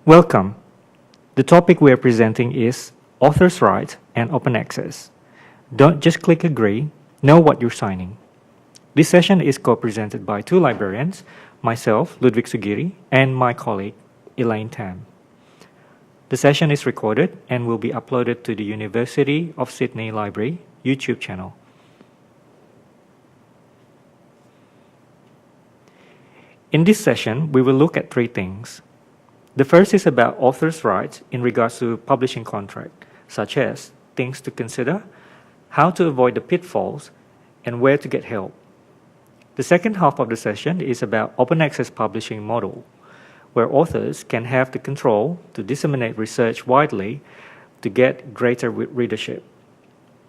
Welcome. The topic we are presenting is author's rights and open access. Don't just click agree, know what you're signing. This session is co-presented by two librarians, myself, Ludwig Sugiri, and my colleague, Elaine Tam. The session is recorded and will be uploaded to the University of Sydney Library YouTube channel. In this session, we will look at three things. The first is about author's rights in regards to publishing contract, such as things to consider, how to avoid the pitfalls, and where to get help. The second half of the session is about open access publishing model, where authors can have the control to disseminate research widely to get greater readership.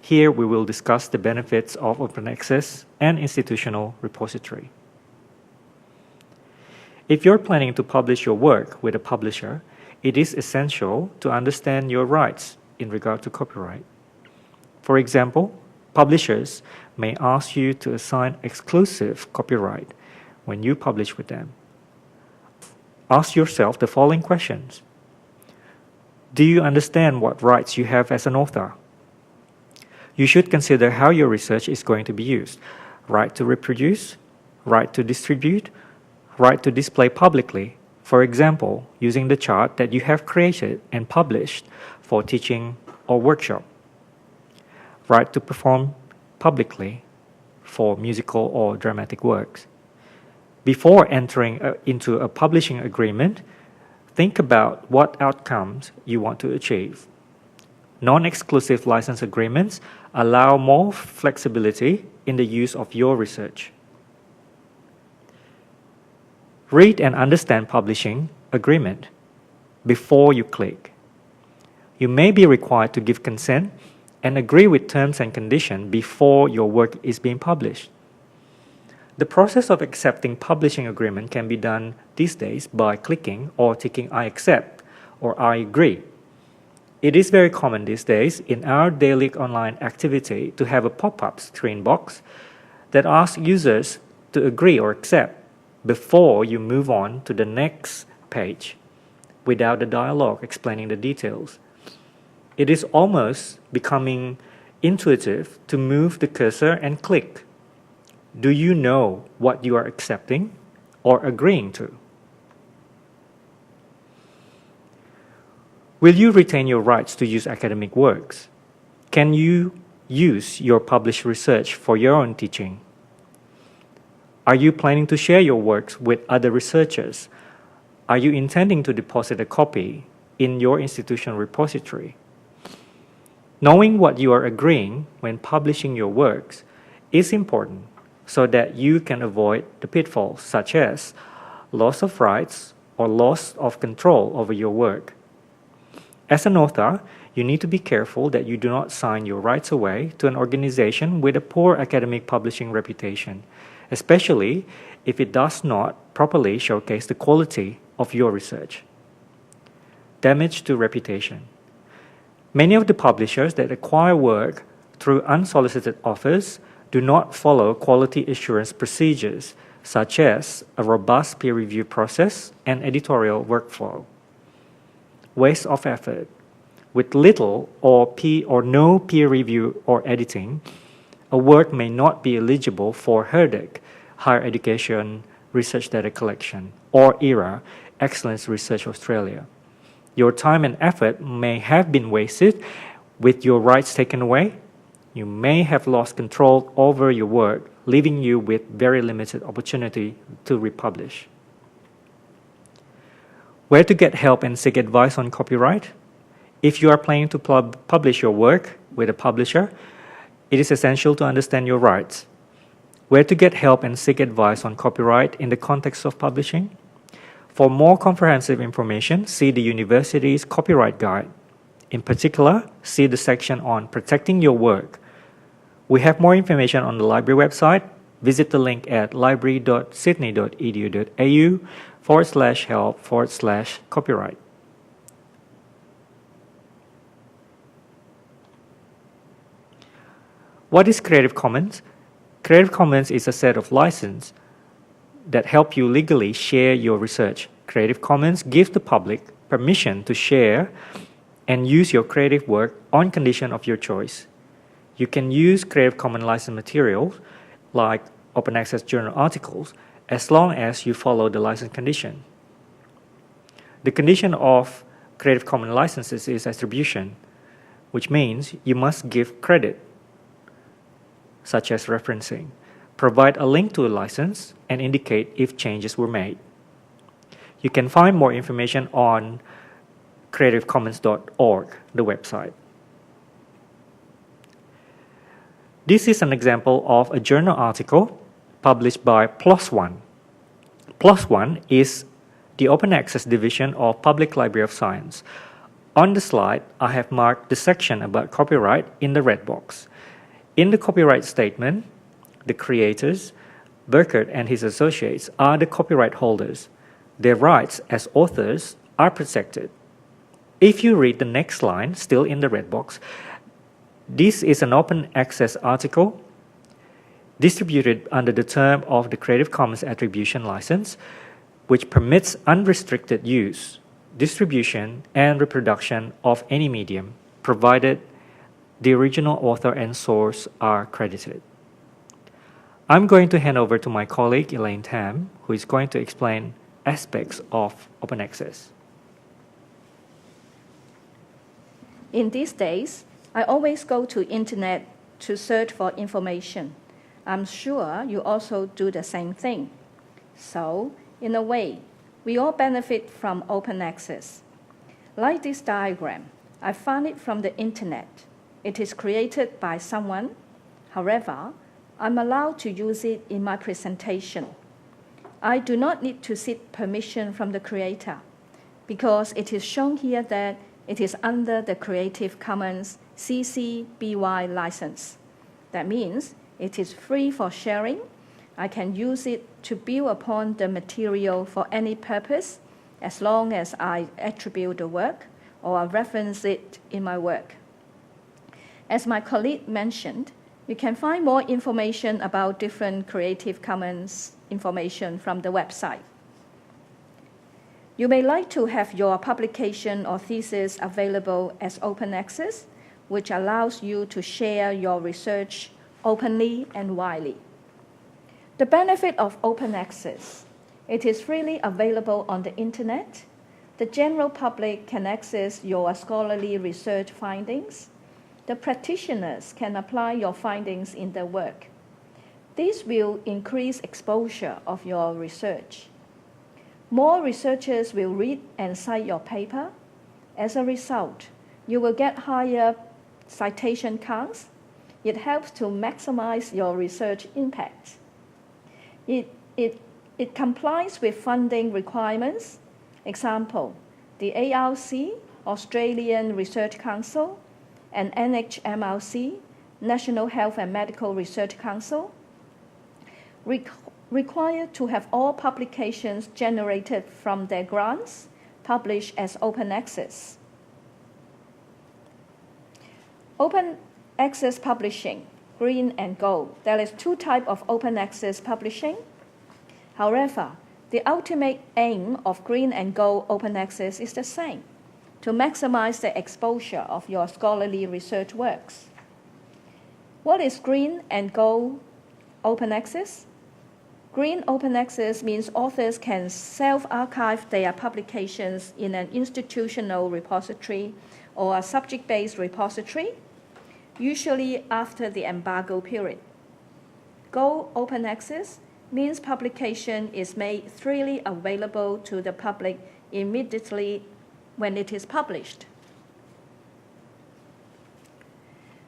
Here we will discuss the benefits of open access and institutional repository. If you're planning to publish your work with a publisher, it is essential to understand your rights in regard to copyright. For example, publishers may ask you to assign exclusive copyright when you publish with them. Ask yourself the following questions. Do you understand what rights you have as an author? You should consider how your research is going to be used. Right to reproduce, right to distribute, right to display publicly, for example, using the chart that you have created and published for teaching or workshop. Right to perform publicly for musical or dramatic works. Before entering into a publishing agreement, think about what outcomes you want to achieve. Non-exclusive license agreements allow more flexibility in the use of your research. Read and understand publishing agreement before you click. You may be required to give consent and agree with terms and conditions before your work is being published. The process of accepting publishing agreement can be done these days by clicking or ticking I accept or I agree. It is very common these days in our daily online activity to have a pop-up screen box that asks users to agree or accept before you move on to the next page without the dialogue explaining the details. It is almost becoming intuitive to move the cursor and click. Do you know what you are accepting or agreeing to? Will you retain your rights to use academic works? Can you use your published research for your own teaching? Are you planning to share your works with other researchers? Are you intending to deposit a copy in your institution repository? Knowing what you are agreeing when publishing your works is important so that you can avoid the pitfalls such as loss of rights or loss of control over your work. As an author, you need to be careful that you do not sign your rights away to an organization with a poor academic publishing reputation, especially if it does not properly showcase the quality of your research. Damage to reputation. Many of the publishers that acquire work through unsolicited offers do not follow quality assurance procedures, such as a robust peer review process and editorial workflow. Waste of effort. With little or no peer review or editing, a work may not be eligible for HERDC, Higher Education Research Data Collection, or ERA, Excellence Research Australia. Your time and effort may have been wasted with your rights taken away. You may have lost control over your work, leaving you with very limited opportunity to republish. Where to get help and seek advice on copyright? If you are planning to publish your work with a publisher, it is essential to understand your rights. Where to get help and seek advice on copyright in the context of publishing? For more comprehensive information, see the university's copyright guide. In particular, see the section on protecting your work. We have more information on the library website. Visit the link at library.sydney.edu.au/help/copyright. What is Creative Commons? Creative Commons is a set of licenses that help you legally share your research. Creative Commons gives the public permission to share and use your creative work on condition of your choice. You can use Creative Commons licensed materials like open access journal articles as long as you follow the license condition. The condition of Creative Commons licenses is attribution, which means you must give credit, such as referencing, provide a link to a license, and indicate if changes were made. You can find more information on creativecommons.org, the website. This is an example of a journal article published by PLOS One. PLOS One is the open access division of Public Library of Science. On the slide, I have marked the section about copyright in the red box. In the copyright statement, the creators, Burkert and his associates, are the copyright holders. Their rights as authors are protected. If you read the next line, still in the red box, this is an open access article distributed under the term of the Creative Commons Attribution License, which permits unrestricted use, distribution, and reproduction of any medium, provided the original author and source are credited. I'm going to hand over to my colleague Elaine Tam, who is going to explain aspects of open access. In these days, I always go to internet to search for information. I'm sure you also do the same thing. So, in a way, we all benefit from open access. Like this diagram, I found it from the internet. It is created by someone. However, I'm allowed to use it in my presentation. I do not need to seek permission from the creator because it is shown here that it is under the Creative Commons CC BY license. That means it is free for sharing. I can use it to build upon the material for any purpose as long as I attribute the work or I reference it in my work. As my colleague mentioned, you can find more information about different Creative Commons information from the website. You may like to have your publication or thesis available as open access, which allows you to share your research openly and widely. The benefit of open access: it is freely available on the internet. The general public can access your scholarly research findings. The practitioners can apply your findings in their work. This will increase exposure of your research. More researchers will read and cite your paper. As a result, you will get higher citation counts. It helps to maximize your research impact. It complies with funding requirements. Example, the ARC, Australian Research Council, and NHMRC, National Health and Medical Research Council, required to have all publications generated from their grants published as open access. Open access publishing, green and gold. There is two types of open access publishing. However, the ultimate aim of green and gold open access is the same: to maximize the exposure of your scholarly research works. What is green and gold open access? Green open access means authors can self-archive their publications in an institutional repository or a subject-based repository, usually after the embargo period. Gold open access means publication is made freely available to the public immediately when it is published.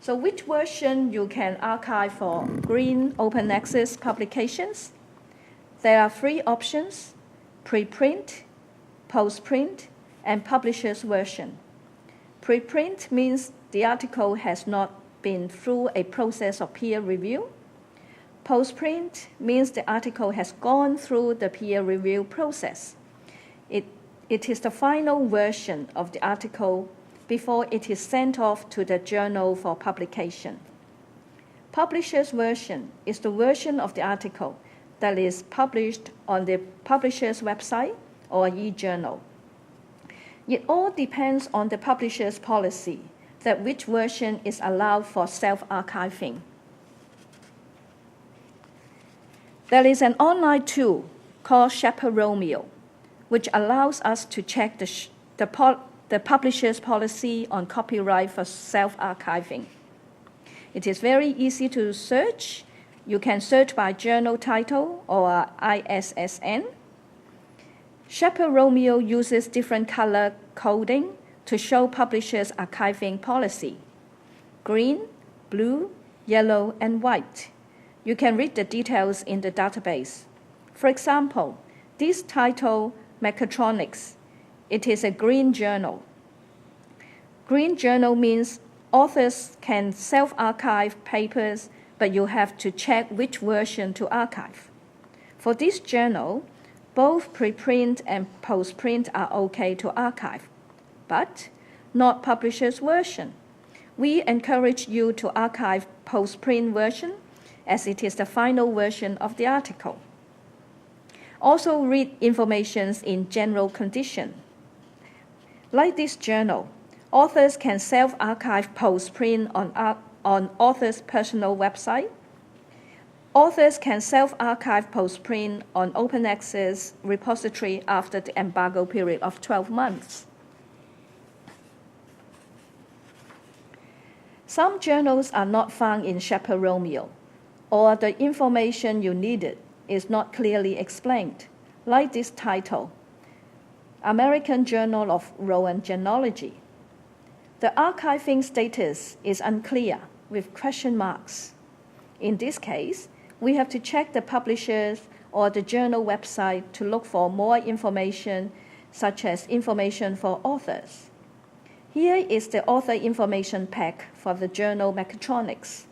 So which version you can archive for green open access publications? There are three options: preprint, postprint, and publisher's version. Preprint means the article has not been through a process of peer review. Postprint means the article has gone through the peer review process. It is the final version of the article before it is sent off to the journal for publication. Publisher's version is the version of the article that is published on the publisher's website or e-journal. It all depends on the publisher's policy, that which version is allowed for self-archiving. There is an online tool called SHERPA RoMEO, which allows us to check the publisher's policy on copyright for self-archiving. It is very easy to search. You can search by journal title or ISSN. SHERPA RoMEO uses different color coding to show publishers' archiving policy: green, blue, yellow, and white. You can read the details in the database. For example, this title, Mechatronics, it is a green journal. Green journal means authors can self-archive papers, but you have to check which version to archive. For this journal, both preprint and postprint are okay to archive, but not publisher's version. We encourage you to archive postprint version, as it is the final version of the article. Also read information in general condition. Like this journal, authors can self-archive postprint on author's personal website. Authors can self-archive postprint on open access repository after the embargo period of 12 months. Some journals are not found in SHERPA RoMEO, or the information you needed is not clearly explained, like this title, American Journal of Rowan Genealogy. The archiving status is unclear with question marks. In this case, we have to check the publisher's or the journal website to look for more information, such as information for authors. Here is the author information pack for the journal Mechatronics.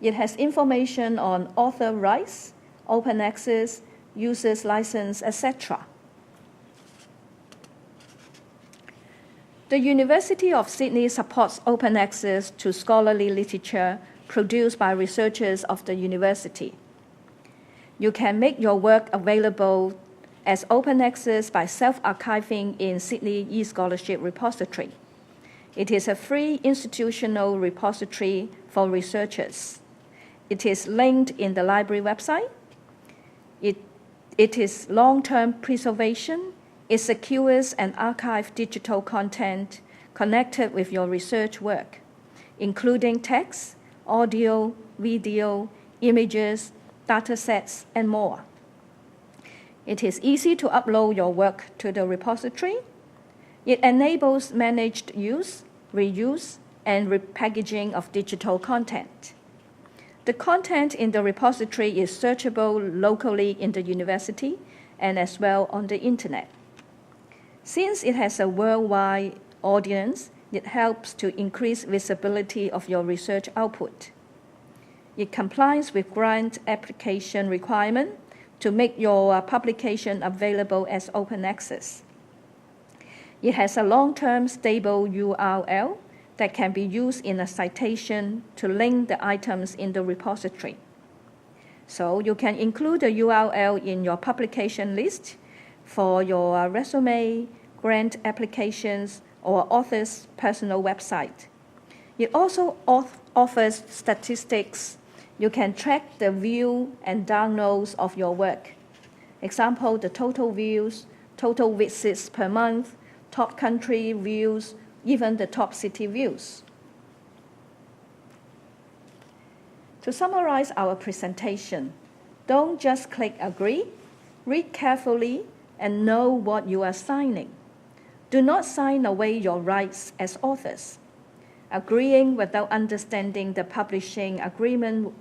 It has information on author rights, open access, users license, etc. The University of Sydney supports open access to scholarly literature produced by researchers of the university. You can make your work available as open access by self-archiving in Sydney eScholarship repository. It is a free institutional repository for researchers. It is linked in the library website. It is long-term preservation. It secures and archives digital content connected with your research work, including text, audio, video, images, datasets, and more. It is easy to upload your work to the repository. It enables managed use, reuse, and repackaging of digital content. The content in the repository is searchable locally in the university and as well on the internet. Since it has a worldwide audience, it helps to increase visibility of your research output. It complies with grant application requirement to make your publication available as open access. It has a long-term stable URL that can be used in a citation to link the items in the repository. So you can include the URL in your publication list for your resume, grant applications, or author's personal website. It also offers statistics. You can track the view and downloads of your work. Example, the total views, total visits per month, top country views, even the top city views. To summarize our presentation, don't just click agree, read carefully, and know what you are signing. Do not sign away your rights as authors. Agreeing without understanding the publishing agreement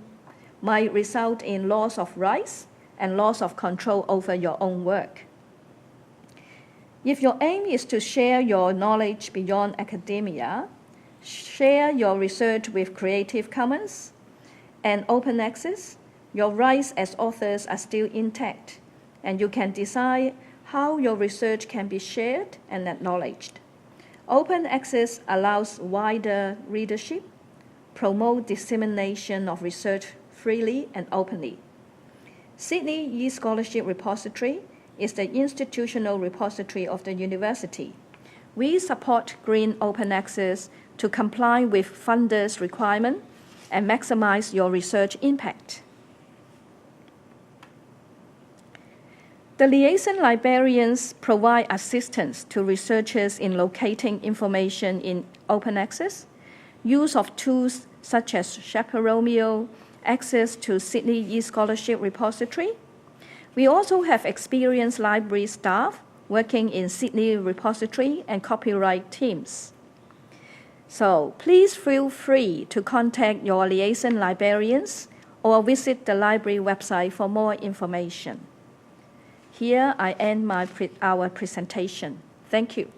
might result in loss of rights and loss of control over your own work. If your aim is to share your knowledge beyond academia, share your research with Creative Commons and open access, your rights as authors are still intact, and you can decide how your research can be shared and acknowledged. Open access allows wider readership, promote dissemination of research freely and openly. Sydney eScholarship Repository is the institutional repository of the university. We support green open access to comply with funders' requirements and maximize your research impact. The liaison librarians provide assistance to researchers in locating information in open access, use of tools such as SHERPA RoMEO, access to Sydney eScholarship repository. We also have experienced library staff working in Sydney repository and copyright teams. So please feel free to contact your liaison librarians or visit the library website for more information. Here I end our presentation. Thank you.